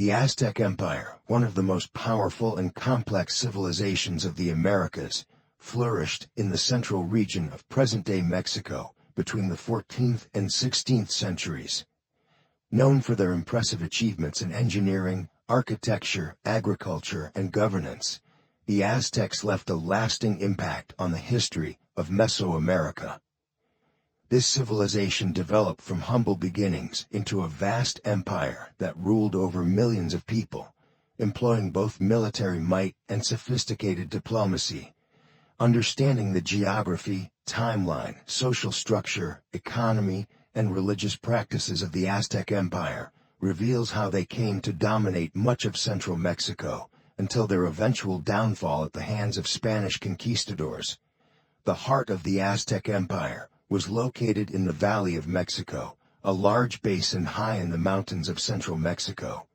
The Aztec Empire, one of the most powerful and complex civilizations of the Americas, flourished in the central region of present-day Mexico between the 14th and 16th centuries. Known for their impressive achievements in engineering, architecture, agriculture, and governance, the Aztecs left a lasting impact on the history of Mesoamerica. This civilization developed from humble beginnings into a vast empire that ruled over millions of people, employing both military might and sophisticated diplomacy. Understanding the geography, timeline, social structure, economy, and religious practices of the Aztec Empire reveals how they came to dominate much of central Mexico until their eventual downfall at the hands of Spanish conquistadors. The heart of the Aztec Empire was located in the Valley of Mexico, a large basin high in the mountains of central Mexico.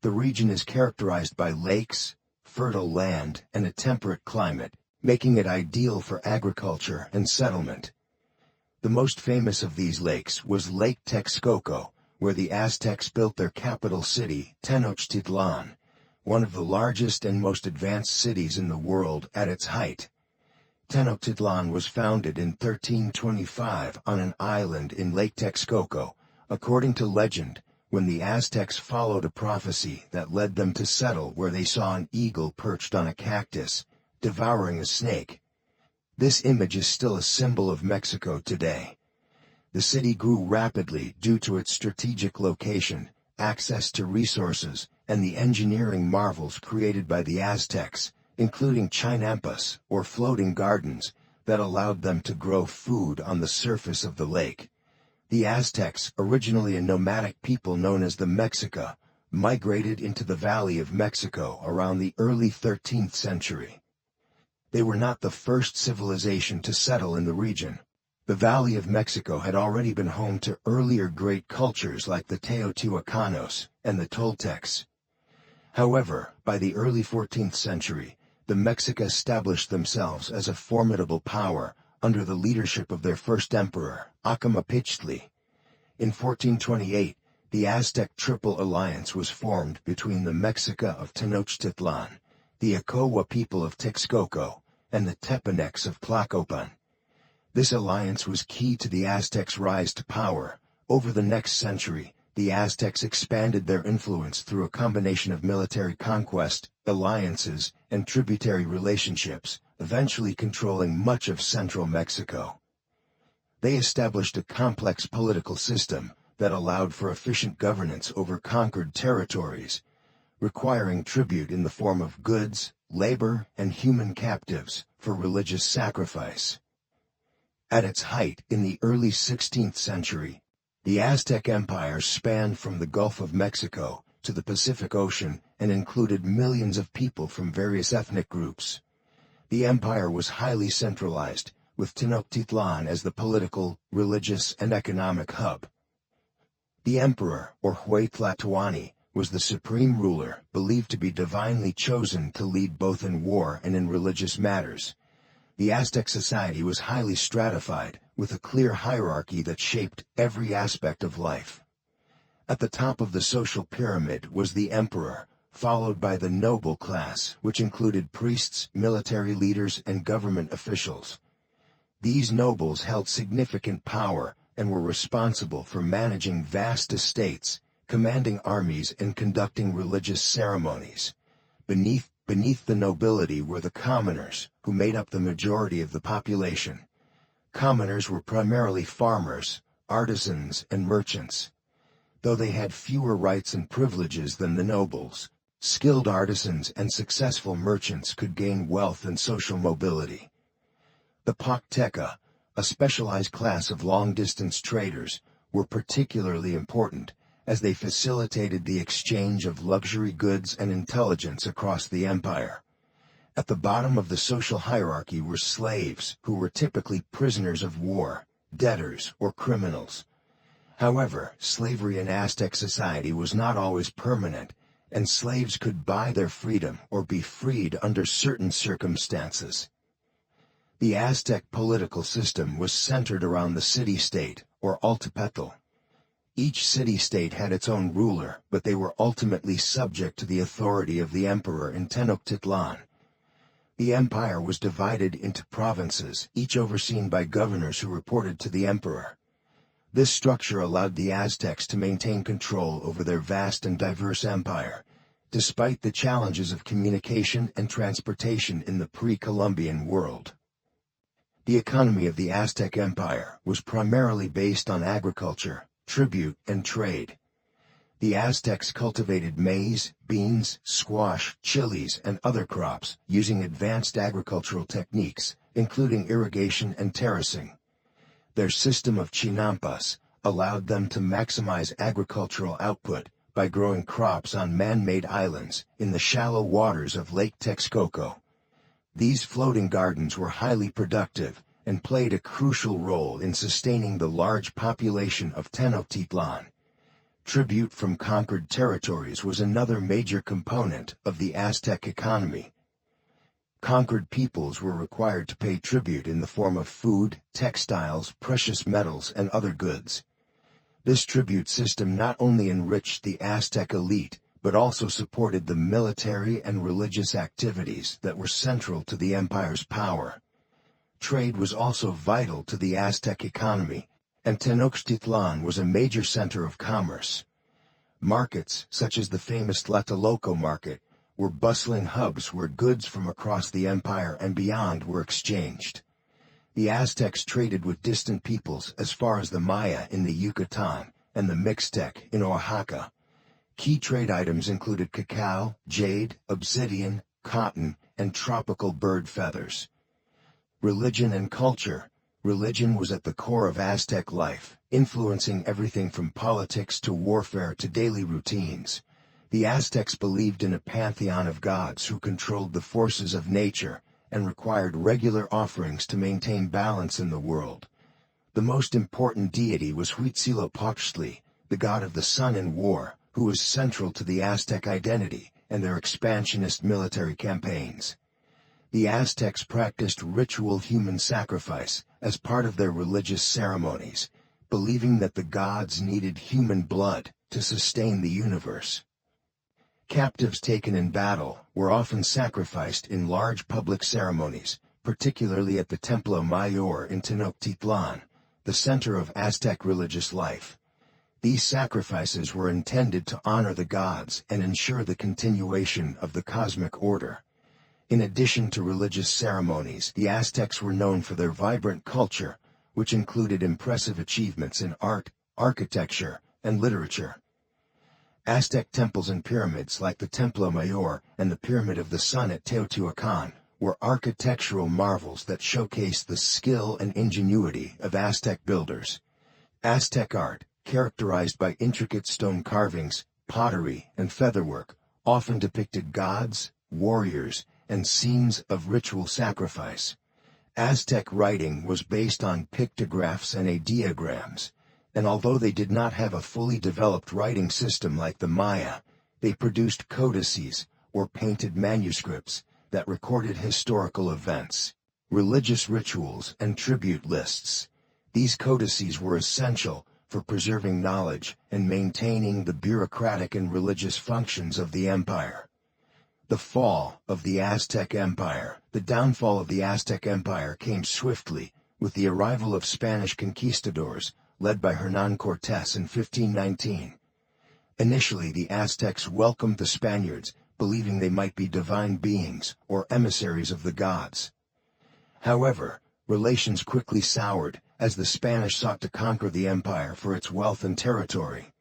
The region is characterized by lakes, fertile land, and a temperate climate, making it ideal for agriculture and settlement. The most famous of these lakes was Lake Texcoco, where the Aztecs built their capital city, Tenochtitlan, one of the largest and most advanced cities in the world at its height. Tenochtitlan was founded in 1325 on an island in Lake Texcoco, according to legend, when the Aztecs followed a prophecy that led them to settle where they saw an eagle perched on a cactus, devouring a snake. This image is still a symbol of Mexico today. The city grew rapidly due to its strategic location, access to resources, and the engineering marvels created by the Aztecs, including chinampas, or floating gardens, that allowed them to grow food on the surface of the lake. The Aztecs, originally a nomadic people known as the Mexica, migrated into the Valley of Mexico around the early 13th century. They were not the first civilization to settle in the region. The Valley of Mexico had already been home to earlier great cultures like the Teotihuacanos and the Toltecs. However, by the early 14th century, the Mexica established themselves as a formidable power under the leadership of their first emperor, Acamapichtli. In 1428, the Aztec Triple Alliance was formed between the Mexica of Tenochtitlan, the Ocowa people of Texcoco, and the Tepanecs of Tlacopan. This alliance was key to the Aztecs' rise to power. Over the next century, the Aztecs expanded their influence through a combination of military conquest, alliances, and tributary relationships, eventually controlling much of central Mexico. They established a complex political system that allowed for efficient governance over conquered territories, requiring tribute in the form of goods, labor, and human captives for religious sacrifice. At its height in the early 16th century, the Aztec Empire spanned from the Gulf of Mexico to the Pacific Ocean and included millions of people from various ethnic groups. The empire was highly centralized, with Tenochtitlan as the political, religious, and economic hub. The emperor, or Huaytlatoani, was the supreme ruler, believed to be divinely chosen to lead both in war and in religious matters. The Aztec society was highly stratified, with a clear hierarchy that shaped every aspect of life. At the top of the social pyramid was the emperor, followed by the noble class, which included priests, military leaders, and government officials. These nobles held significant power and were responsible for managing vast estates, commanding armies, and conducting religious ceremonies. Beneath the nobility were the commoners, who made up the majority of the population. Commoners were primarily farmers, artisans, and merchants. Though they had fewer rights and privileges than the nobles, skilled artisans and successful merchants could gain wealth and social mobility. The Pochteca, a specialized class of long-distance traders, were particularly important, as they facilitated the exchange of luxury goods and intelligence across the empire. At the bottom of the social hierarchy were slaves, who were typically prisoners of war, debtors, or criminals. However, slavery in Aztec society was not always permanent, and slaves could buy their freedom or be freed under certain circumstances. The Aztec political system was centered around the city-state, or Altepetl. Each city-state had its own ruler, but they were ultimately subject to the authority of the emperor in Tenochtitlan. The empire was divided into provinces, each overseen by governors who reported to the emperor. This structure allowed the Aztecs to maintain control over their vast and diverse empire, despite the challenges of communication and transportation in the pre-Columbian world. The economy of the Aztec Empire was primarily based on agriculture, tribute, and trade. The Aztecs cultivated maize, beans, squash, chilies, and other crops, using advanced agricultural techniques, including irrigation and terracing. Their system of chinampas allowed them to maximize agricultural output by growing crops on man-made islands in the shallow waters of Lake Texcoco. These floating gardens were highly productive and played a crucial role in sustaining the large population of Tenochtitlan. Tribute from conquered territories was another major component of the Aztec economy. Conquered peoples were required to pay tribute in the form of food, textiles, precious metals, and other goods. This tribute system not only enriched the Aztec elite, but also supported the military and religious activities that were central to the empire's power. Trade was also vital to the Aztec economy, and Tenochtitlan was a major center of commerce. Markets, such as the famous Tlatelolco market, were bustling hubs where goods from across the empire and beyond were exchanged. The Aztecs traded with distant peoples as far as the Maya in the Yucatan and the Mixtec in Oaxaca. Key trade items included cacao, jade, obsidian, cotton, and tropical bird feathers. Religion and culture. Religion was at the core of Aztec life, influencing everything from politics to warfare to daily routines. The Aztecs believed in a pantheon of gods who controlled the forces of nature and required regular offerings to maintain balance in the world. The most important deity was Huitzilopochtli, the god of the sun and war, who was central to the Aztec identity and their expansionist military campaigns. The Aztecs practiced ritual human sacrifice as part of their religious ceremonies, believing that the gods needed human blood to sustain the universe. Captives taken in battle were often sacrificed in large public ceremonies, particularly at the Templo Mayor in Tenochtitlan, the center of Aztec religious life. These sacrifices were intended to honor the gods and ensure the continuation of the cosmic order. In addition to religious ceremonies, the Aztecs were known for their vibrant culture, which included impressive achievements in art, architecture, and literature. Aztec temples and pyramids like the Templo Mayor and the Pyramid of the Sun at Teotihuacan were architectural marvels that showcased the skill and ingenuity of Aztec builders. Aztec art, characterized by intricate stone carvings, pottery, and featherwork, often depicted gods, warriors, and scenes of ritual sacrifice. Aztec writing was based on pictographs and ideograms, and although they did not have a fully developed writing system like the Maya, they produced codices, or painted manuscripts, that recorded historical events, religious rituals, and tribute lists. These codices were essential for preserving knowledge and maintaining the bureaucratic and religious functions of the empire. The fall of the Aztec Empire. The downfall of the Aztec Empire came swiftly with the arrival of Spanish conquistadors led by Hernán Cortés in 1519. Initially, the Aztecs welcomed the Spaniards, believing they might be divine beings or emissaries of the gods. However, relations quickly soured as the Spanish sought to conquer the empire for its wealth and territory.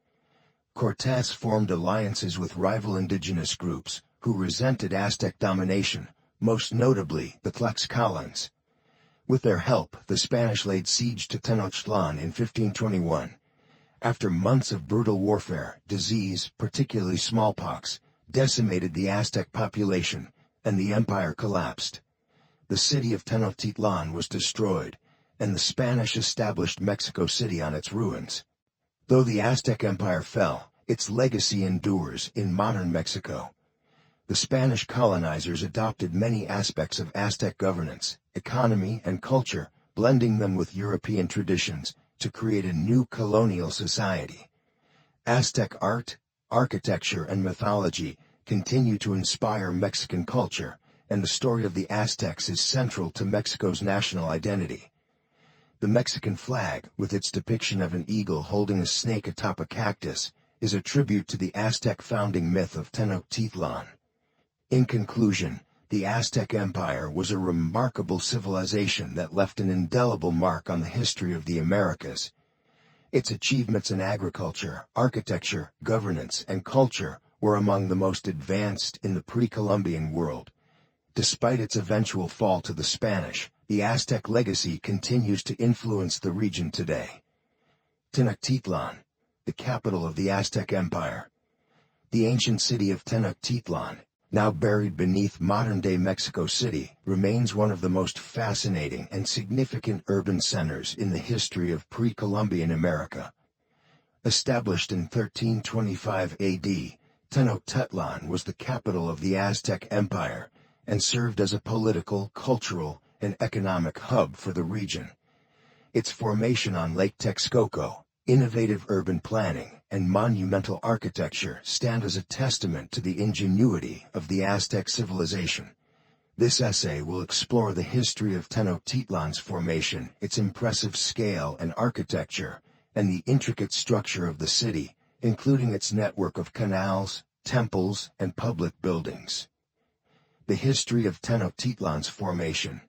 Cortés formed alliances with rival indigenous groups who resented Aztec domination, most notably the Tlaxcalans. With their help, the Spanish laid siege to Tenochtitlan in 1521. After months of brutal warfare, disease, particularly smallpox, decimated the Aztec population, and the empire collapsed. The city of Tenochtitlan was destroyed, and the Spanish established Mexico City on its ruins. Though the Aztec Empire fell, its legacy endures in modern Mexico. The Spanish colonizers adopted many aspects of Aztec governance, economy, and culture, blending them with European traditions to create a new colonial society. Aztec art, architecture and mythology continue to inspire Mexican culture, and the story of the Aztecs is central to Mexico's national identity. The Mexican flag, with its depiction of an eagle holding a snake atop a cactus, is a tribute to the Aztec founding myth of Tenochtitlan. In conclusion, the Aztec Empire was a remarkable civilization that left an indelible mark on the history of the Americas. Its achievements in agriculture, architecture, governance, and culture were among the most advanced in the pre-Columbian world. Despite its eventual fall to the Spanish, the Aztec legacy continues to influence the region today. Tenochtitlan, the capital of the Aztec Empire. The ancient city of Tenochtitlan, now buried beneath modern-day Mexico City, remains one of the most fascinating and significant urban centers in the history of pre-Columbian America. Established in 1325 AD, Tenochtitlan was the capital of the Aztec Empire and served as a political, cultural, and economic hub for the region. Its formation on Lake Texcoco, innovative urban planning, and monumental architecture stand as a testament to the ingenuity of the Aztec civilization. This essay will explore the history of Tenochtitlan's formation, its impressive scale and architecture, and the intricate structure of the city, including its network of canals, temples, and public buildings. The history of Tenochtitlan's formation.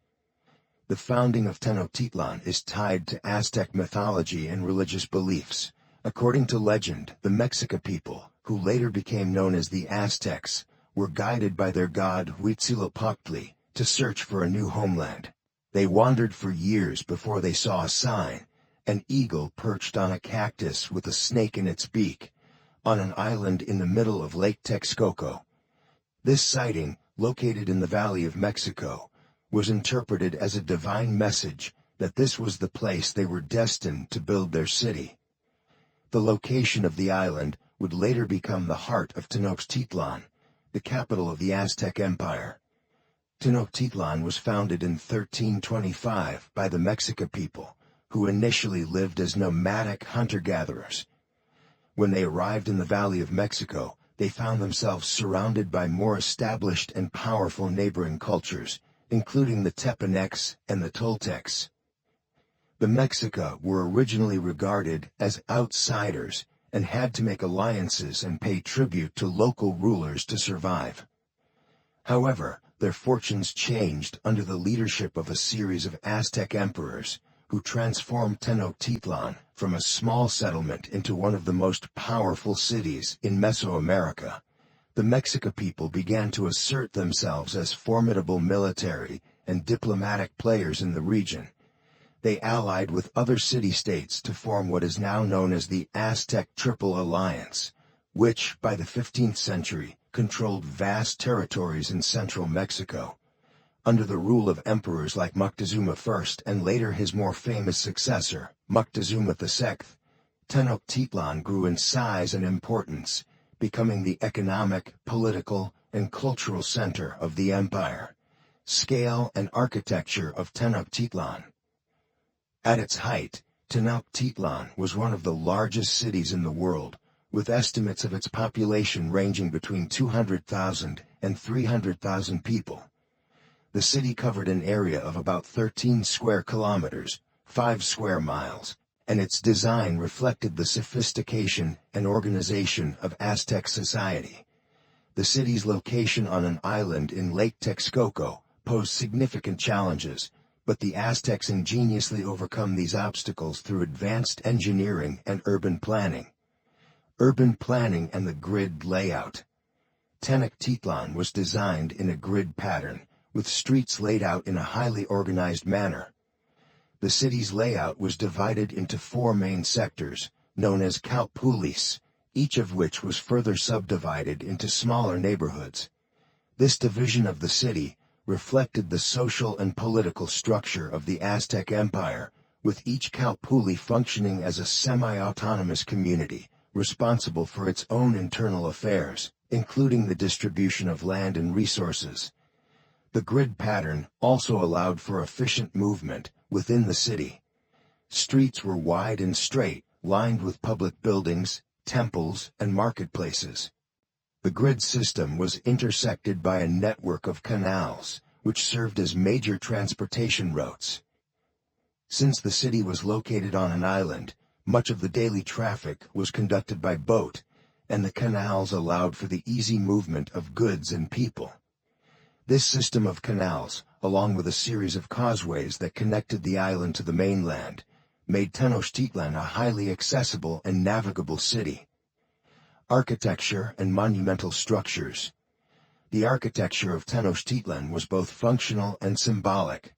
The founding of Tenochtitlan is tied to Aztec mythology and religious beliefs. According to legend, the Mexica people, who later became known as the Aztecs, were guided by their god Huitzilopochtli to search for a new homeland. They wandered for years before they saw a sign, an eagle perched on a cactus with a snake in its beak, on an island in the middle of Lake Texcoco. This sighting, located in the Valley of Mexico, was interpreted as a divine message that this was the place they were destined to build their city. The location of the island would later become the heart of Tenochtitlan, the capital of the Aztec Empire. Tenochtitlan was founded in 1325 by the Mexica people, who initially lived as nomadic hunter-gatherers. When they arrived in the Valley of Mexico, they found themselves surrounded by more established and powerful neighboring cultures, including the Tepanecs and the Toltecs. The Mexica were originally regarded as outsiders and had to make alliances and pay tribute to local rulers to survive. However, their fortunes changed under the leadership of a series of Aztec emperors, who transformed Tenochtitlan from a small settlement into one of the most powerful cities in Mesoamerica. The Mexica people began to assert themselves as formidable military and diplomatic players in the region. They allied with other city-states to form what is now known as the Aztec Triple Alliance, which, by the 15th century, controlled vast territories in central Mexico. Under the rule of emperors like Moctezuma I and later his more famous successor, Moctezuma II, Tenochtitlan grew in size and importance, becoming the economic, political, and cultural center of the empire. Scale and architecture of Tenochtitlan. At its height, Tenochtitlan was one of the largest cities in the world, with estimates of its population ranging between 200,000 and 300,000 people. The city covered an area of about 13 square kilometers, 5 square miles, and its design reflected the sophistication and organization of Aztec society. The city's location on an island in Lake Texcoco posed significant challenges, but the Aztecs ingeniously overcome these obstacles through advanced engineering and urban planning. Urban planning and the grid layout. Tenochtitlan was designed in a grid pattern, with streets laid out in a highly organized manner. The city's layout was divided into 4 main sectors, known as calpulis, each of which was further subdivided into smaller neighborhoods. This division of the city reflected the social and political structure of the Aztec Empire, with each calpuli functioning as a semi-autonomous community, responsible for its own internal affairs, including the distribution of land and resources. The grid pattern also allowed for efficient movement within the city. Streets were wide and straight, lined with public buildings, temples, and marketplaces. The grid system was intersected by a network of canals, which served as major transportation routes. Since the city was located on an island, much of the daily traffic was conducted by boat, and the canals allowed for the easy movement of goods and people. This system of canals, along with a series of causeways that connected the island to the mainland, made Tenochtitlan a highly accessible and navigable city. Architecture and monumental structures. The architecture of Tenochtitlan was both functional and symbolic.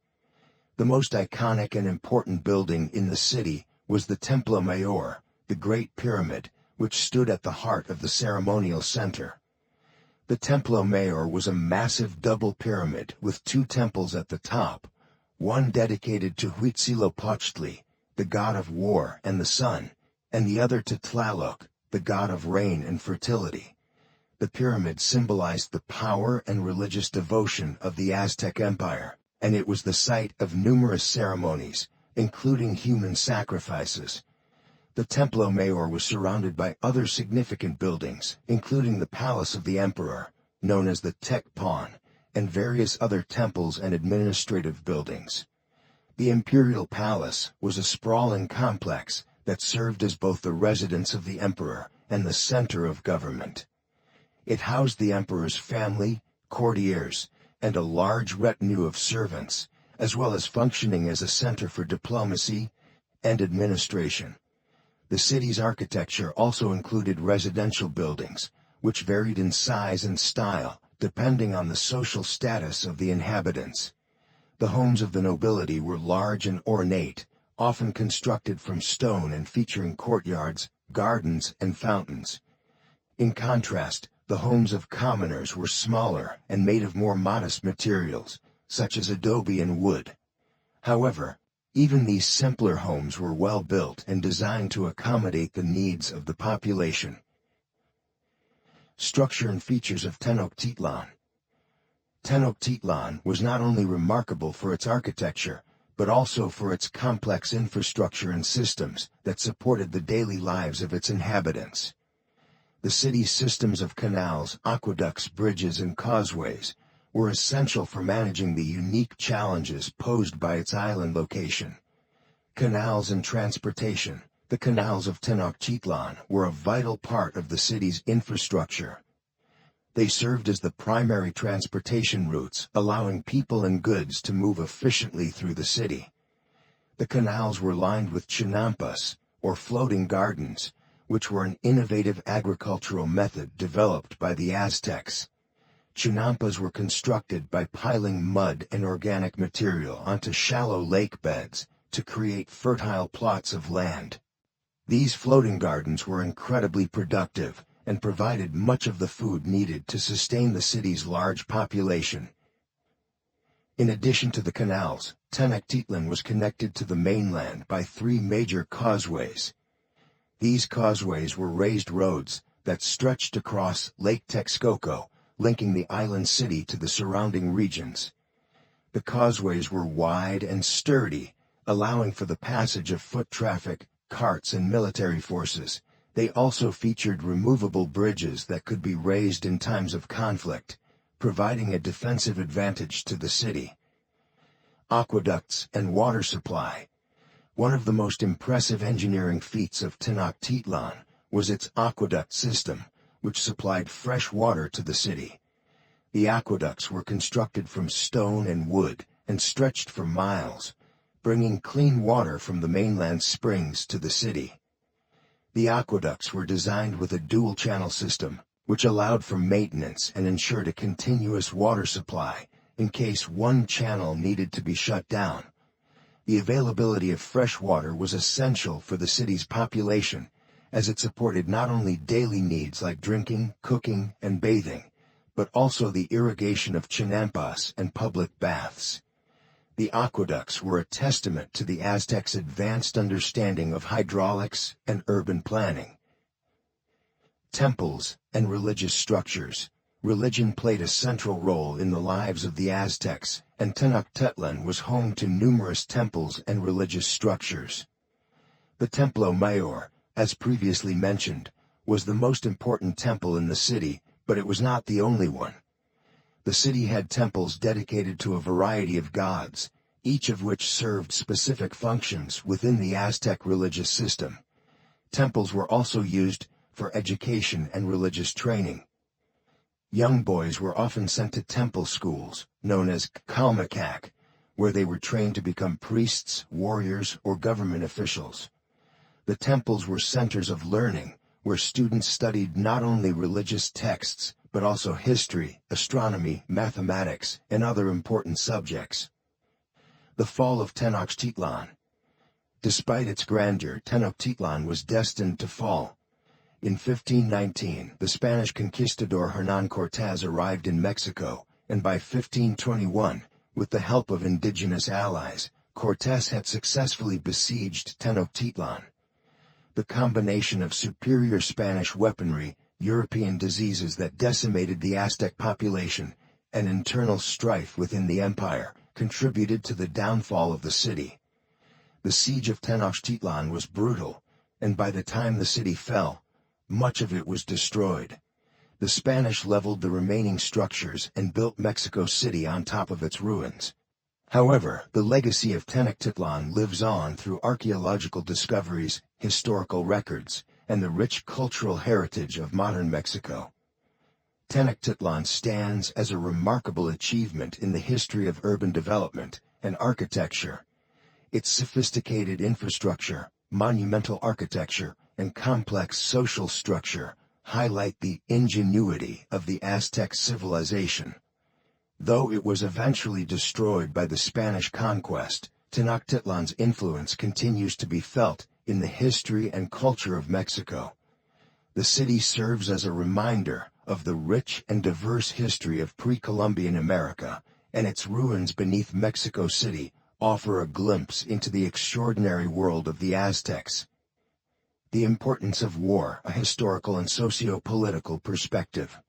The most iconic and important building in the city was the Templo Mayor, the Great Pyramid, which stood at the heart of the ceremonial center. The Templo Mayor was a massive double pyramid with two temples at the top, one dedicated to Huitzilopochtli, the god of war and the sun, and the other to Tlaloc, the god of rain and fertility. The pyramid symbolized the power and religious devotion of the Aztec Empire, and it was the site of numerous ceremonies, including human sacrifices. The Templo Mayor was surrounded by other significant buildings, including the Palace of the Emperor, known as the Tekpon, and various other temples and administrative buildings. The Imperial Palace was a sprawling complex that served as both the residence of the emperor and the center of government. It housed the emperor's family, courtiers, and a large retinue of servants, as well as functioning as a center for diplomacy and administration. The city's architecture also included residential buildings, which varied in size and style, depending on the social status of the inhabitants. The homes of the nobility were large and ornate, often constructed from stone and featuring courtyards, gardens, and fountains. In contrast, the homes of commoners were smaller and made of more modest materials, such as adobe and wood. However, even these simpler homes were well built and designed to accommodate the needs of the population. Structure and features of Tenochtitlan. Tenochtitlan was not only remarkable for its architecture, but also for its complex infrastructure and systems that supported the daily lives of its inhabitants. The city's systems of canals, aqueducts, bridges, and causeways were essential for managing the unique challenges posed by its island location. Canals and transportation. The canals of Tenochtitlan were a vital part of the city's infrastructure. They served as the primary transportation routes, allowing people and goods to move efficiently through the city. The canals were lined with chinampas, or floating gardens, which were an innovative agricultural method developed by the Aztecs. Chinampas were constructed by piling mud and organic material onto shallow lake beds to create fertile plots of land. These floating gardens were incredibly productive and provided much of the food needed to sustain the city's large population. In addition to the canals, Tenochtitlan was connected to the mainland by three major causeways. These causeways were raised roads that stretched across Lake Texcoco, linking the island city to the surrounding regions. The causeways were wide and sturdy, allowing for the passage of foot traffic, carts, and military forces. They also featured removable bridges that could be raised in times of conflict, providing a defensive advantage to the city. Aqueducts and water supply. One of the most impressive engineering feats of Tenochtitlan was its aqueduct system, which supplied fresh water to the city. The aqueducts were constructed from stone and wood and stretched for miles, bringing clean water from the mainland springs to the city. The aqueducts were designed with a dual-channel system, which allowed for maintenance and ensured a continuous water supply in case one channel needed to be shut down. The availability of fresh water was essential for the city's population, as it supported not only daily needs like drinking, cooking, and bathing, but also the irrigation of chinampas and public baths. The aqueducts were a testament to the Aztecs' advanced understanding of hydraulics and urban planning. Temples and religious structures. Religion played a central role in the lives of the Aztecs, and Tenochtitlan was home to numerous temples and religious structures. The Templo Mayor, as previously mentioned, was the most important temple in the city, but it was not the only one. The city had temples dedicated to a variety of gods, each of which served specific functions within the Aztec religious system. Temples were also used for education and religious training. Young boys were often sent to temple schools, known as Calmecac, where they were trained to become priests, warriors, or government officials. The temples were centers of learning, where students studied not only religious texts, but also history, astronomy, mathematics, and other important subjects. The fall of Tenochtitlan. Despite its grandeur, Tenochtitlan was destined to fall. In 1519, the Spanish conquistador Hernán Cortés arrived in Mexico, and by 1521, with the help of indigenous allies, Cortés had successfully besieged Tenochtitlan. The combination of superior Spanish weaponry, European diseases that decimated the Aztec population, and internal strife within the empire contributed to the downfall of the city. The siege of Tenochtitlan was brutal, and by the time the city fell, much of it was destroyed. The Spanish leveled the remaining structures and built Mexico City on top of its ruins. However, the legacy of Tenochtitlan lives on through archaeological discoveries, historical records, and the rich cultural heritage of modern Mexico. Tenochtitlan stands as a remarkable achievement in the history of urban development and architecture. Its sophisticated infrastructure, monumental architecture, and complex social structure highlight the ingenuity of the Aztec civilization. Though it was eventually destroyed by the Spanish conquest, Tenochtitlan's influence continues to be felt in the history and culture of Mexico. The city serves as a reminder of the rich and diverse history of pre-Columbian America, and its ruins beneath Mexico City offer a glimpse into the extraordinary world of the Aztecs. The importance of war, a historical and socio-political perspective.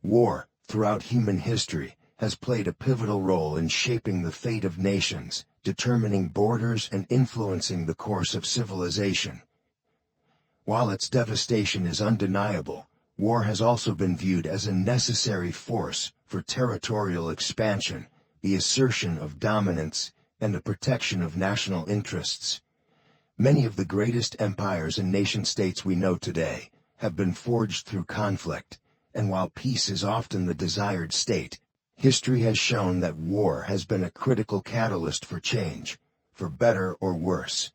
War, throughout human history, has played a pivotal role in shaping the fate of nations, determining borders and influencing the course of civilization. While its devastation is undeniable, war has also been viewed as a necessary force for territorial expansion, the assertion of dominance, and the protection of national interests. Many of the greatest empires and nation-states we know today have been forged through conflict, and while peace is often the desired state, history has shown that war has been a critical catalyst for change, for better or worse.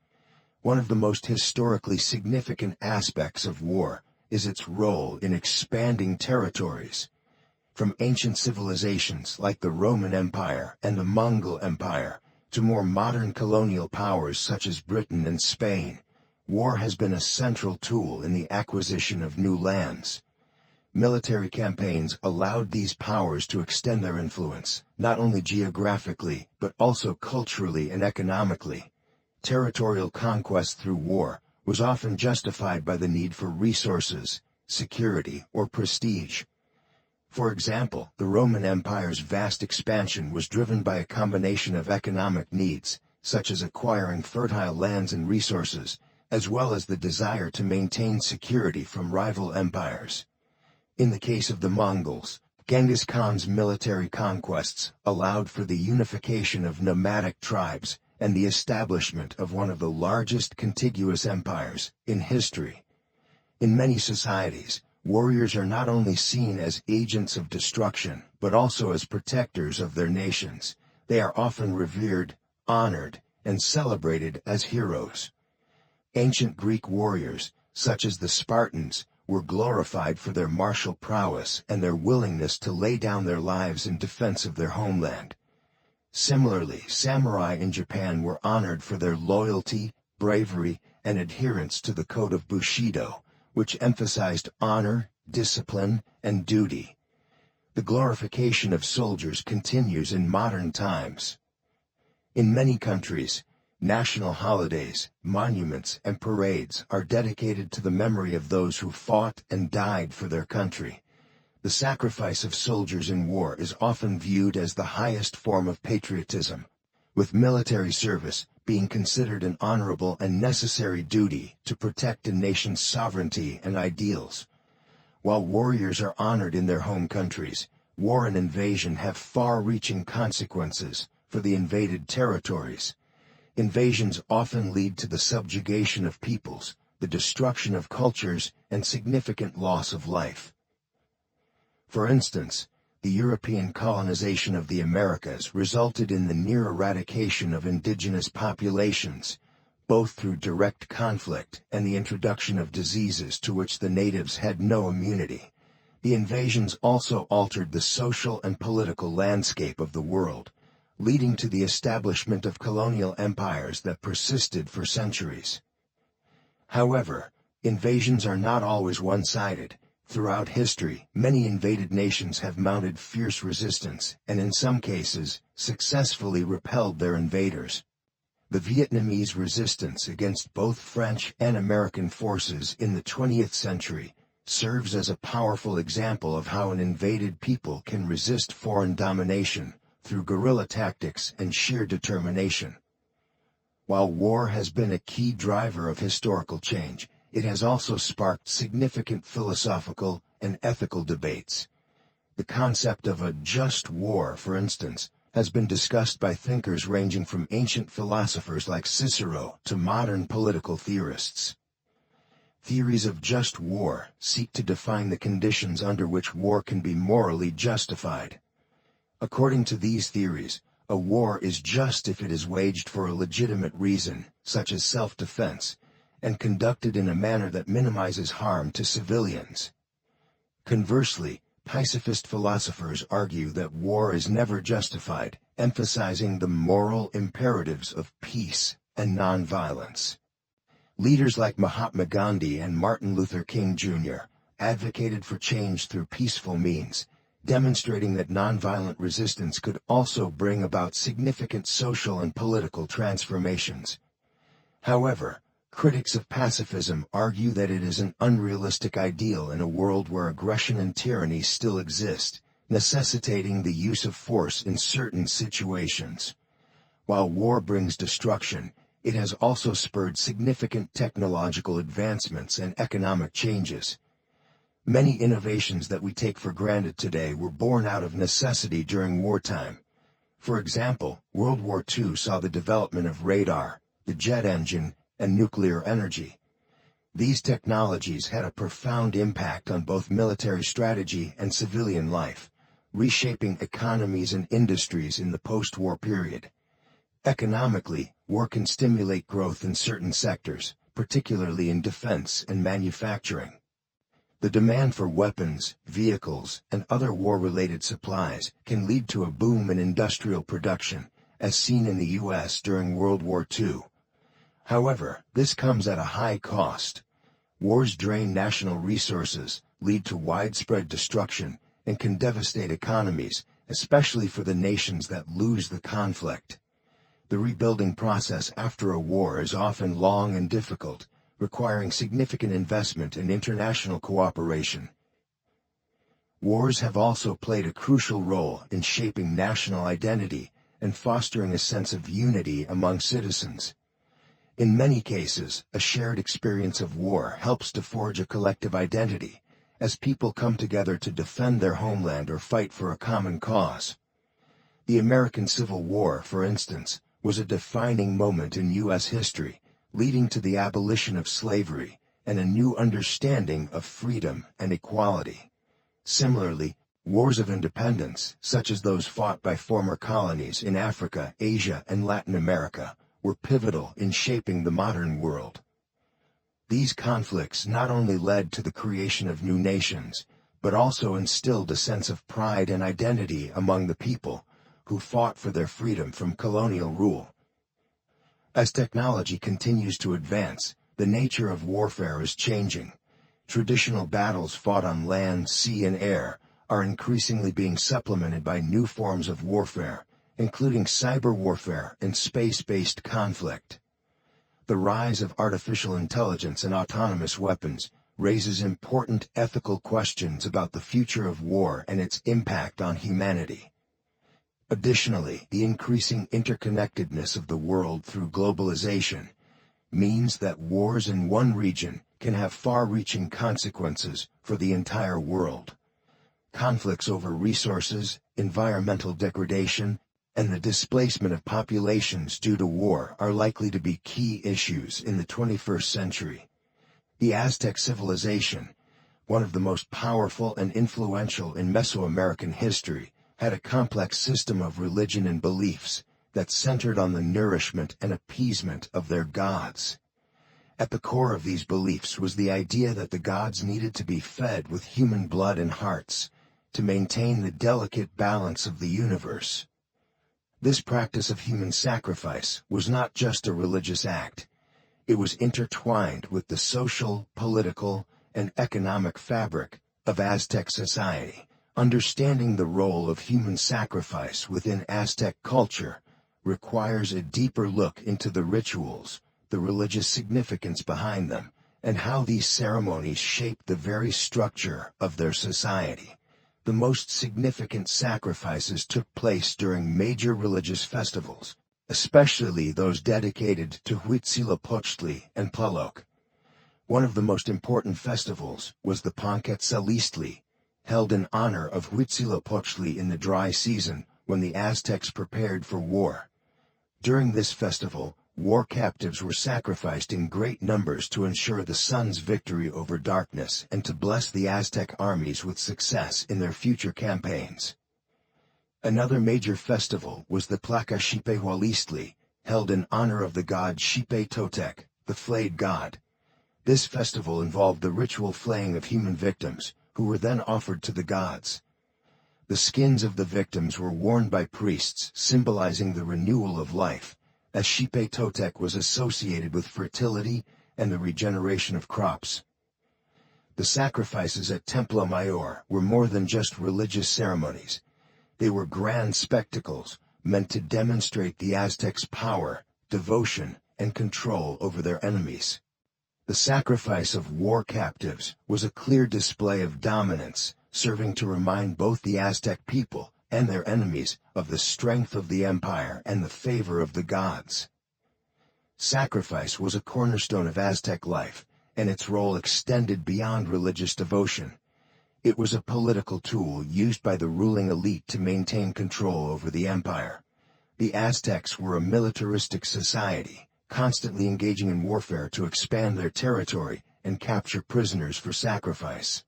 One of the most historically significant aspects of war is its role in expanding territories. From ancient civilizations like the Roman Empire and the Mongol Empire, to more modern colonial powers such as Britain and Spain, war has been a central tool in the acquisition of new lands. Military campaigns allowed these powers to extend their influence, not only geographically, but also culturally and economically. Territorial conquest through war was often justified by the need for resources, security, or prestige. For example, the Roman Empire's vast expansion was driven by a combination of economic needs, such as acquiring fertile lands and resources, as well as the desire to maintain security from rival empires. In the case of the Mongols, Genghis Khan's military conquests allowed for the unification of nomadic tribes and the establishment of one of the largest contiguous empires in history. In many societies, warriors are not only seen as agents of destruction, but also as protectors of their nations. They are often revered, honored, and celebrated as heroes. Ancient Greek warriors, such as the Spartans, were glorified for their martial prowess and their willingness to lay down their lives in defense of their homeland. Similarly, samurai in Japan were honored for their loyalty, bravery, and adherence to the code of Bushido, which emphasized honor, discipline, and duty. The glorification of soldiers continues in modern times. In many countries, national holidays, monuments, and parades are dedicated to the memory of those who fought and died for their country. The sacrifice of soldiers in war is often viewed as the highest form of patriotism. With military service being considered an honorable and necessary duty to protect a nation's sovereignty and ideals. While warriors are honored in their home countries, war and invasion have far-reaching consequences for the invaded territories. Invasions often lead to the subjugation of peoples, the destruction of cultures, and significant loss of life. For instance, the European colonization of the Americas resulted in the near eradication of indigenous populations, both through direct conflict and the introduction of diseases to which the natives had no immunity. The invasions also altered the social and political landscape of the world, leading to the establishment of colonial empires that persisted for centuries. However, invasions are not always one-sided. Throughout history, many invaded nations have mounted fierce resistance and in some cases, successfully repelled their invaders. The Vietnamese resistance against both French and American forces in the 20th century serves as a powerful example of how an invaded people can resist foreign domination through guerrilla tactics and sheer determination. While war has been a key driver of historical change, it has also sparked significant philosophical and ethical debates. The concept of a just war, for instance, has been discussed by thinkers ranging from ancient philosophers like Cicero to modern political theorists. Theories of just war seek to define the conditions under which war can be morally justified. According to these theories, a war is just if it is waged for a legitimate reason, such as self-defense, and conducted in a manner that minimizes harm to civilians. Conversely, pacifist philosophers argue that war is never justified, emphasizing the moral imperatives of peace and nonviolence. Leaders like Mahatma Gandhi and Martin Luther King Jr. advocated for change through peaceful means, demonstrating that nonviolent resistance could also bring about significant social and political transformations. However, critics of pacifism argue that it is an unrealistic ideal in a world where aggression and tyranny still exist, necessitating the use of force in certain situations. While war brings destruction, it has also spurred significant technological advancements and economic changes. Many innovations that we take for granted today were born out of necessity during wartime. For example, World War II saw the development of radar, the jet engine, and nuclear energy. These technologies had a profound impact on both military strategy and civilian life, reshaping economies and industries in the post-war period. Economically, war can stimulate growth in certain sectors, particularly in defense and manufacturing. The demand for weapons, vehicles, and other war-related supplies can lead to a boom in industrial production, as seen in the U.S. during World War II. However, this comes at a high cost. Wars drain national resources, lead to widespread destruction, and can devastate economies, especially for the nations that lose the conflict. The rebuilding process after a war is often long and difficult, requiring significant investment and international cooperation. Wars have also played a crucial role in shaping national identity and fostering a sense of unity among citizens. In many cases, a shared experience of war helps to forge a collective identity, as people come together to defend their homeland or fight for a common cause. The American Civil War, for instance, was a defining moment in U.S. history, leading to the abolition of slavery and a new understanding of freedom and equality. Similarly, wars of independence, such as those fought by former colonies in Africa, Asia, and Latin America, were pivotal in shaping the modern world. These conflicts not only led to the creation of new nations, but also instilled a sense of pride and identity among the people who fought for their freedom from colonial rule. As technology continues to advance, the nature of warfare is changing. Traditional battles fought on land, sea, and air are increasingly being supplemented by new forms of warfare, including cyber warfare and space-based conflict. The rise of artificial intelligence and autonomous weapons raises important ethical questions about the future of war and its impact on humanity. Additionally, the increasing interconnectedness of the world through globalization means that wars in one region can have far-reaching consequences for the entire world. Conflicts over resources, environmental degradation, and the displacement of populations due to war are likely to be key issues in the 21st century. The Aztec civilization, one of the most powerful and influential in Mesoamerican history, had a complex system of religion and beliefs that centered on the nourishment and appeasement of their gods. At the core of these beliefs was the idea that the gods needed to be fed with human blood and hearts to maintain the delicate balance of the universe. This practice of human sacrifice was not just a religious act. It was intertwined with the social, political, and economic fabric of Aztec society. Understanding the role of human sacrifice within Aztec culture requires a deeper look into the rituals, the religious significance behind them, and how these ceremonies shape the very structure of their society. The most significant sacrifices took place during major religious festivals, especially those dedicated to Huitzilopochtli and Tlaloc. One of the most important festivals was the Panquetzalistli, held in honor of Huitzilopochtli in the dry season when the Aztecs prepared for war. During this festival, war captives were sacrificed in great numbers to ensure the sun's victory over darkness and to bless the Aztec armies with success in their future campaigns. Another major festival was the Tlacaxipehualistli, held in honor of the god Xipe Totec, the flayed god. This festival involved the ritual flaying of human victims, who were then offered to the gods. The skins of the victims were worn by priests, symbolizing the renewal of life, as Xipe Totec was associated with fertility and the regeneration of crops. The sacrifices at Templo Mayor were more than just religious ceremonies. They were grand spectacles meant to demonstrate the Aztecs' power, devotion, and control over their enemies. The sacrifice of war captives was a clear display of dominance, serving to remind both the Aztec people and their enemies of the strength of the empire and the favor of the gods. Sacrifice was a cornerstone of Aztec life, and its role extended beyond religious devotion. It was a political tool used by the ruling elite to maintain control over the empire. The Aztecs were a militaristic society, constantly engaging in warfare to expand their territory and capture prisoners for sacrifice.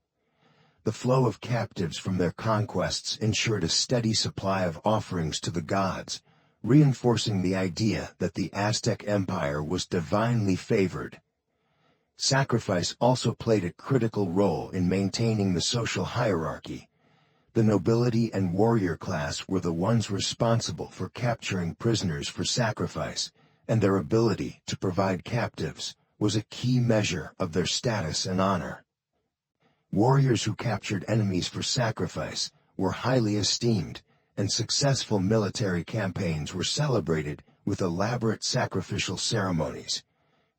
The flow of captives from their conquests ensured a steady supply of offerings to the gods, reinforcing the idea that the Aztec Empire was divinely favored. Sacrifice also played a critical role in maintaining the social hierarchy. The nobility and warrior class were the ones responsible for capturing prisoners for sacrifice, and their ability to provide captives was a key measure of their status and honor. Warriors who captured enemies for sacrifice were highly esteemed, and successful military campaigns were celebrated with elaborate sacrificial ceremonies.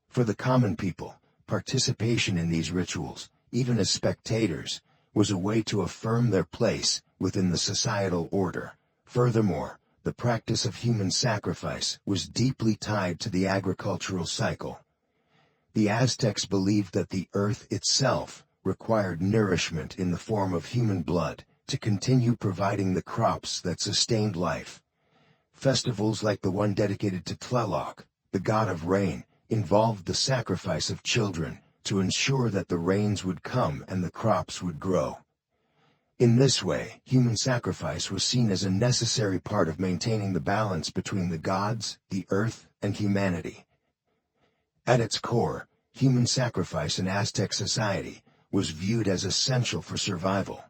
For the common people, participation in these rituals, even as spectators, was a way to affirm their place within the societal order. Furthermore, the practice of human sacrifice was deeply tied to the agricultural cycle. The Aztecs believed that the earth itself required nourishment in the form of human blood to continue providing the crops that sustained life. Festivals like the one dedicated to Tlaloc, the god of rain, involved the sacrifice of children to ensure that the rains would come and the crops would grow. In this way, human sacrifice was seen as a necessary part of maintaining the balance between the gods, the earth, and humanity. At its core, human sacrifice in Aztec society was viewed as essential for survival.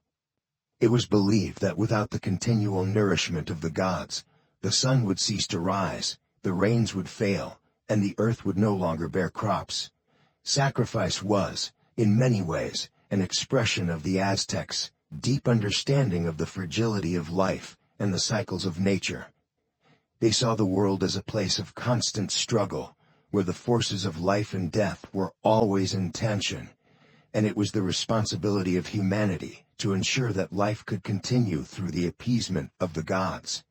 It was believed that without the continual nourishment of the gods, the sun would cease to rise, the rains would fail, and the earth would no longer bear crops. Sacrifice was, in many ways, an expression of the Aztecs' deep understanding of the fragility of life and the cycles of nature. They saw the world as a place of constant struggle, where the forces of life and death were always in tension, and it was the responsibility of humanity to ensure that life could continue through the appeasement of the gods.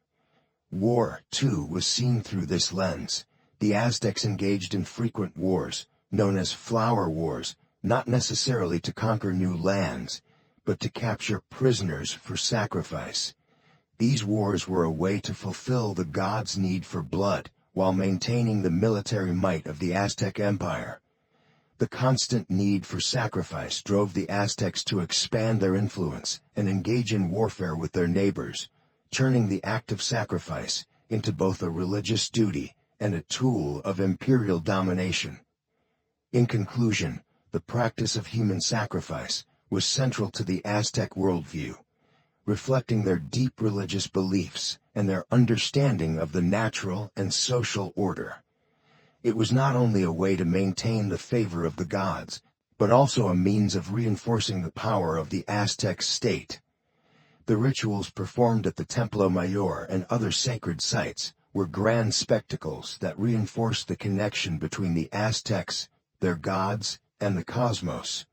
War, too, was seen through this lens. The Aztecs engaged in frequent wars, known as flower wars, not necessarily to conquer new lands, but to capture prisoners for sacrifice. These wars were a way to fulfill the gods' need for blood, while maintaining the military might of the Aztec Empire. The constant need for sacrifice drove the Aztecs to expand their influence and engage in warfare with their neighbors, turning the act of sacrifice into both a religious duty and a tool of imperial domination. In conclusion, the practice of human sacrifice was central to the Aztec worldview, reflecting their deep religious beliefs and their understanding of the natural and social order. It was not only a way to maintain the favor of the gods, but also a means of reinforcing the power of the Aztec state. The rituals performed at the Templo Mayor and other sacred sites were grand spectacles that reinforced the connection between the Aztecs, their gods, and the cosmos.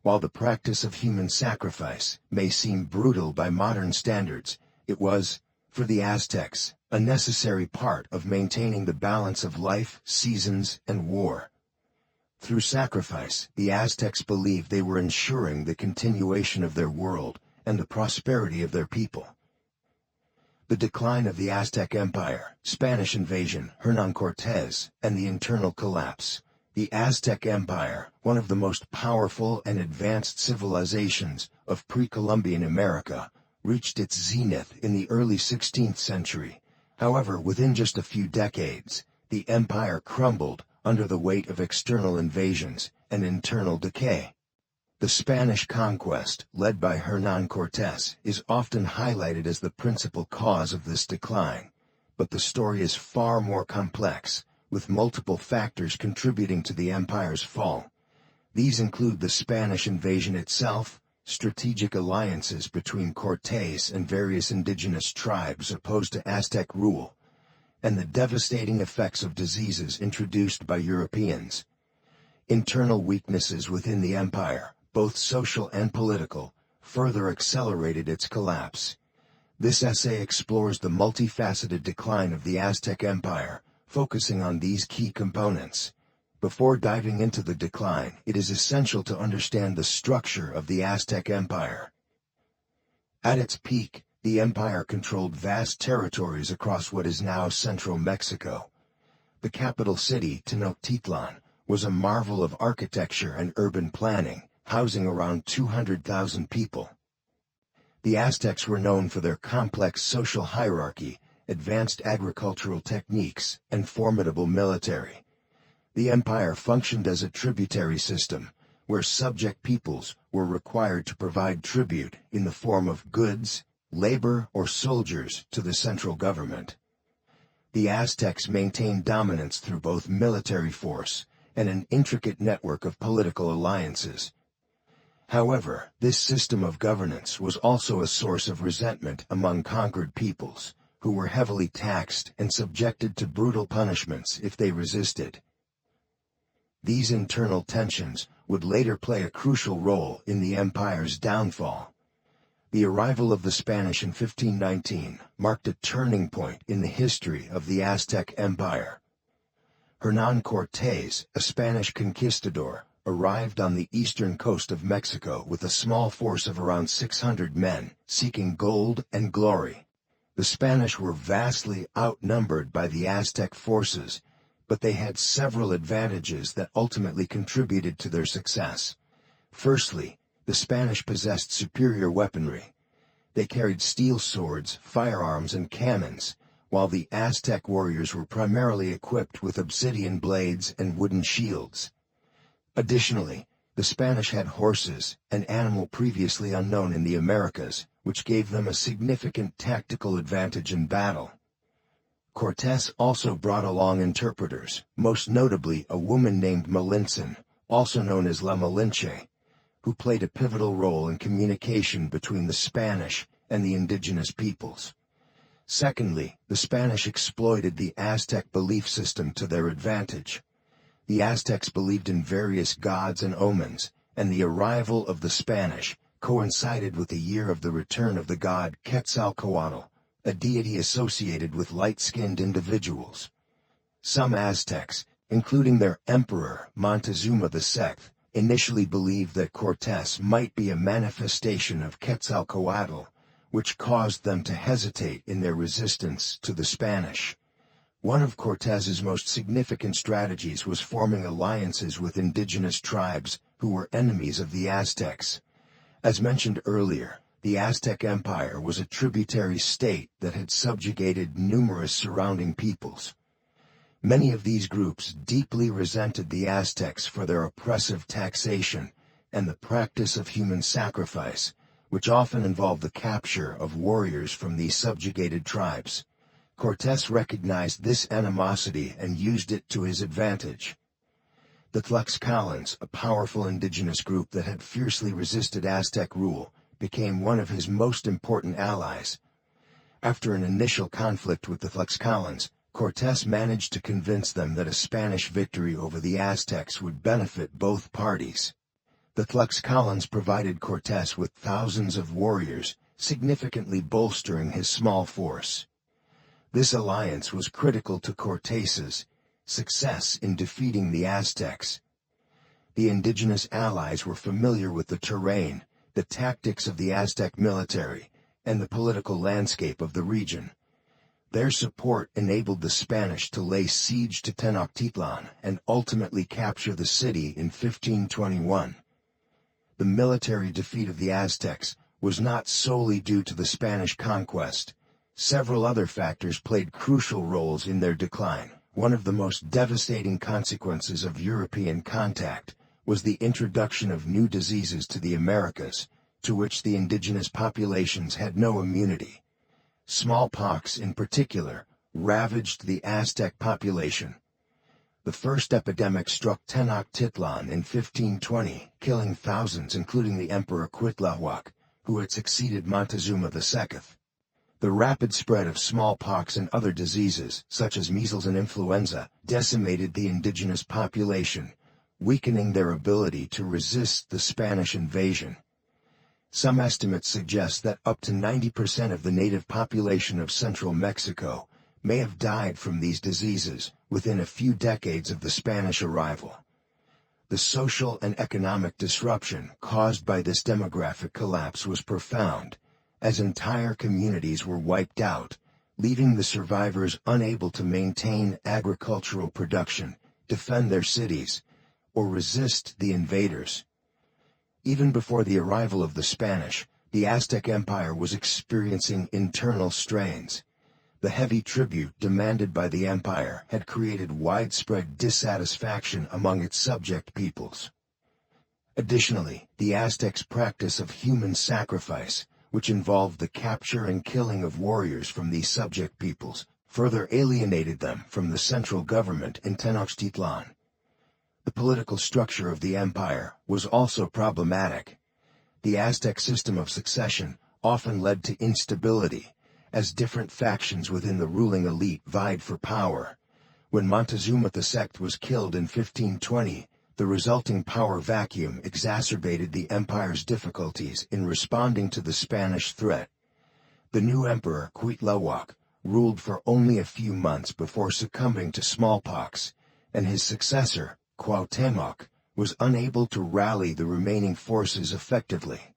While the practice of human sacrifice may seem brutal by modern standards, it was, for the Aztecs, a necessary part of maintaining the balance of life, seasons, and war. Through sacrifice, the Aztecs believed they were ensuring the continuation of their world and the prosperity of their people. The decline of the Aztec Empire, Spanish invasion, Hernán Cortés, and the internal collapse. The Aztec Empire, one of the most powerful and advanced civilizations of pre-Columbian America, reached its zenith in the early 16th century. However, within just a few decades, the empire crumbled under the weight of external invasions and internal decay. The Spanish conquest, led by Hernán Cortés, is often highlighted as the principal cause of this decline, but the story is far more complex, with multiple factors contributing to the empire's fall. These include the Spanish invasion itself, strategic alliances between Cortés and various indigenous tribes opposed to Aztec rule, and the devastating effects of diseases introduced by Europeans. Internal weaknesses within the empire, both social and political, further accelerated its collapse. This essay explores the multifaceted decline of the Aztec Empire, focusing on these key components. Before diving into the decline, it is essential to understand the structure of the Aztec Empire. At its peak, the empire controlled vast territories across what is now central Mexico. The capital city, Tenochtitlan, was a marvel of architecture and urban planning, housing around 200,000 people. The Aztecs were known for their complex social hierarchy, advanced agricultural techniques, and formidable military. The empire functioned as a tributary system, where subject peoples were required to provide tribute in the form of goods, labor, or soldiers to the central government. The Aztecs maintained dominance through both military force and an intricate network of political alliances. However, this system of governance was also a source of resentment among conquered peoples, who were heavily taxed and subjected to brutal punishments if they resisted. These internal tensions would later play a crucial role in the empire's downfall. The arrival of the Spanish in 1519 marked a turning point in the history of the Aztec Empire. Hernán Cortés, a Spanish conquistador, arrived on the eastern coast of Mexico with a small force of around 600 men, seeking gold and glory. The Spanish were vastly outnumbered by the Aztec forces, but they had several advantages that ultimately contributed to their success. Firstly, the Spanish possessed superior weaponry. They carried steel swords, firearms, and cannons, while the Aztec warriors were primarily equipped with obsidian blades and wooden shields. Additionally, the Spanish had horses, an animal previously unknown in the Americas, which gave them a significant tactical advantage in battle. Cortés also brought along interpreters, most notably a woman named Malintzin, also known as La Malinche, who played a pivotal role in communication between the Spanish and the indigenous peoples. Secondly, the Spanish exploited the Aztec belief system to their advantage. The Aztecs believed in various gods and omens, and the arrival of the Spanish coincided with the year of the return of the god Quetzalcoatl, a deity associated with light-skinned individuals. Some Aztecs, including their emperor Montezuma II, initially believed that Cortés might be a manifestation of Quetzalcoatl, which caused them to hesitate in their resistance to the Spanish. One of Cortés's most significant strategies was forming alliances with indigenous tribes who were enemies of the Aztecs. As mentioned earlier, the Aztec Empire was a tributary state that had subjugated numerous surrounding peoples. Many of these groups deeply resented the Aztecs for their oppressive taxation and the practice of human sacrifice, which often involved the capture of warriors from these subjugated tribes. Cortés recognized this animosity and used it to his advantage. The Tlaxcalans, a powerful indigenous group that had fiercely resisted Aztec rule, became one of his most important allies. After an initial conflict with the Tlaxcalans, Cortés managed to convince them that a Spanish victory over the Aztecs would benefit both parties. The Tlaxcalans provided Cortés with thousands of warriors, significantly bolstering his small force. This alliance was critical to Cortés's success in defeating the Aztecs. The indigenous allies were familiar with the terrain, the tactics of the Aztec military, and the political landscape of the region. Their support enabled the Spanish to lay siege to Tenochtitlan and ultimately capture the city in 1521. The military defeat of the Aztecs was not solely due to the Spanish conquest. Several other factors played crucial roles in their decline. One of the most devastating consequences of European contact was the introduction of new diseases to the Americas, to which the indigenous populations had no immunity. Smallpox, in particular, ravaged the Aztec population. The first epidemic struck Tenochtitlan in 1520, killing thousands, including the Emperor Cuitlahuac, who had succeeded Montezuma II. The rapid spread of smallpox and other diseases, such as measles and influenza, decimated the indigenous population, weakening their ability to resist the Spanish invasion. Some estimates suggest that up to 90% of the native population of central Mexico may have died from these diseases within a few decades of the Spanish arrival. The social and economic disruption caused by this demographic collapse was profound, as entire communities were wiped out, leaving the survivors unable to maintain agricultural production, defend their cities, or resist the invaders. Even before the arrival of the Spanish, the Aztec Empire was experiencing internal strains. The heavy tribute demanded by the empire had created widespread dissatisfaction among its subject peoples. Additionally, the Aztecs' practice of human sacrifice, which involved the capture and killing of warriors from these subject peoples, further alienated them from the central government in Tenochtitlan. The political structure of the empire was also problematic. The Aztec system of succession often led to instability, as different factions within the ruling elite vied for power. When Montezuma II was killed in 1520, the resulting power vacuum exacerbated the empire's difficulties in responding to the Spanish threat. The new emperor, Cuitlahuac, ruled for only a few months before succumbing to smallpox, and his successor, Cuauhtémoc, was unable to rally the remaining forces effectively.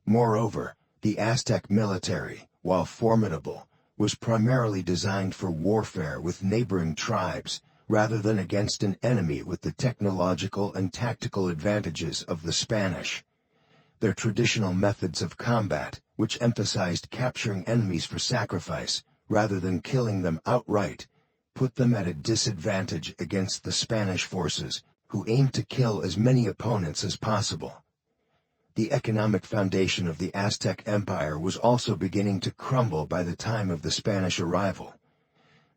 Moreover, the Aztec military, while formidable, was primarily designed for warfare with neighboring tribes, rather than against an enemy with the technological and tactical advantages of the Spanish. Their traditional methods of combat, which emphasized capturing enemies for sacrifice, rather than killing them outright, put them at a disadvantage against the Spanish forces, who aimed to kill as many opponents as possible. The economic foundation of the Aztec Empire was also beginning to crumble by the time of the Spanish arrival.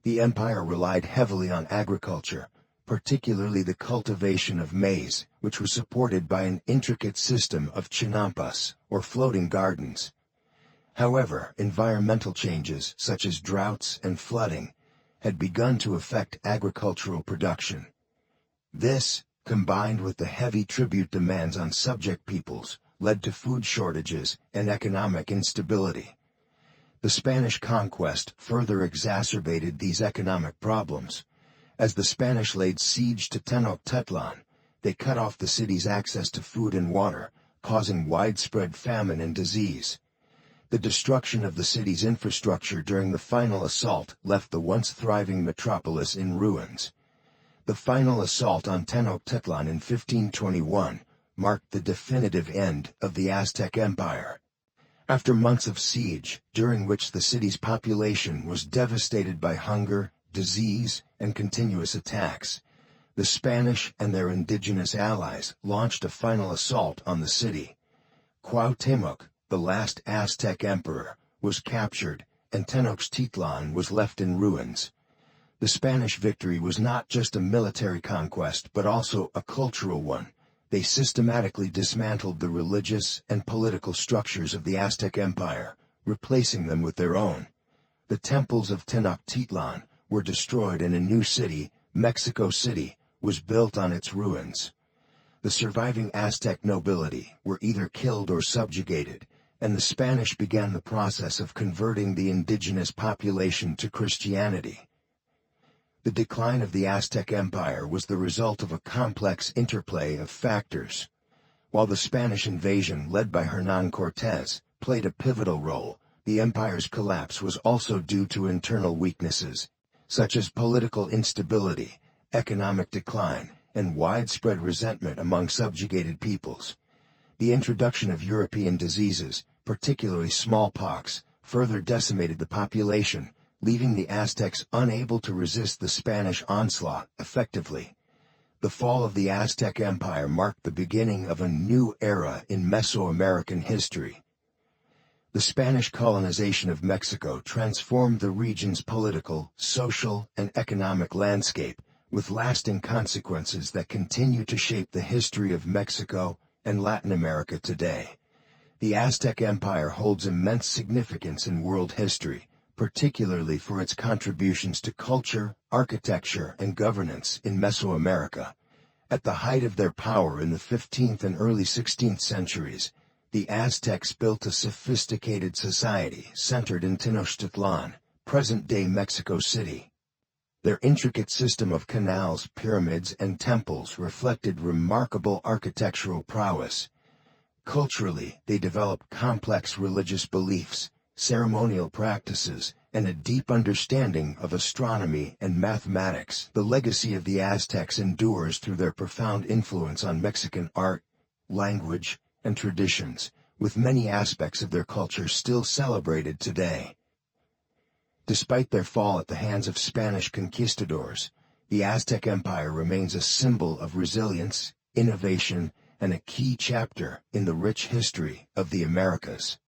The empire relied heavily on agriculture, particularly the cultivation of maize, which was supported by an intricate system of chinampas, or floating gardens. However, environmental changes, such as droughts and flooding, had begun to affect agricultural production. This, combined with the heavy tribute demands on subject peoples, led to food shortages and economic instability. The Spanish conquest further exacerbated these economic problems. As the Spanish laid siege to Tenochtitlan, they cut off the city's access to food and water, causing widespread famine and disease. The destruction of the city's infrastructure during the final assault left the once thriving metropolis in ruins. The final assault on Tenochtitlan in 1521 marked the definitive end of the Aztec Empire. After months of siege, during which the city's population was devastated by hunger, disease, and continuous attacks, the Spanish and their indigenous allies launched a final assault on the city. Cuauhtémoc, the last Aztec emperor, was captured, and Tenochtitlan was left in ruins. The Spanish victory was not just a military conquest but also a cultural one. They systematically dismantled the religious and political structures of the Aztec Empire, replacing them with their own. The temples of Tenochtitlan were destroyed and a new city, Mexico City, was built on its ruins. The surviving Aztec nobility were either killed or subjugated, and the Spanish began the process of converting the indigenous population to Christianity. The decline of the Aztec Empire was the result of a complex interplay of factors. While the Spanish invasion led by Hernán Cortés played a pivotal role, the empire's collapse was also due to internal weaknesses, such as political instability, economic decline, and widespread resentment among subjugated peoples. The introduction of European diseases, particularly smallpox, further decimated the population, leaving the Aztecs unable to resist the Spanish onslaught effectively. The fall of the Aztec Empire marked the beginning of a new era in Mesoamerican history. The Spanish colonization of Mexico transformed the region's political, social, and economic landscape, with lasting consequences that continue to shape the history of Mexico and Latin America today. The Aztec Empire holds immense significance in world history, particularly for its contributions to culture, architecture, and governance in Mesoamerica. At the height of their power in the 15th and early 16th centuries, the Aztecs built a sophisticated society centered in Tenochtitlan, present-day Mexico City. Their intricate system of canals, pyramids, and temples reflected remarkable architectural prowess. Culturally, they developed complex religious beliefs, ceremonial practices, and a deep understanding of astronomy and mathematics. The legacy of the Aztecs endures through their profound influence on Mexican art, language, and traditions, with many aspects of their culture still celebrated today. Despite their fall at the hands of Spanish conquistadors, the Aztec Empire remains a symbol of resilience, innovation, and a key chapter in the rich history of the Americas.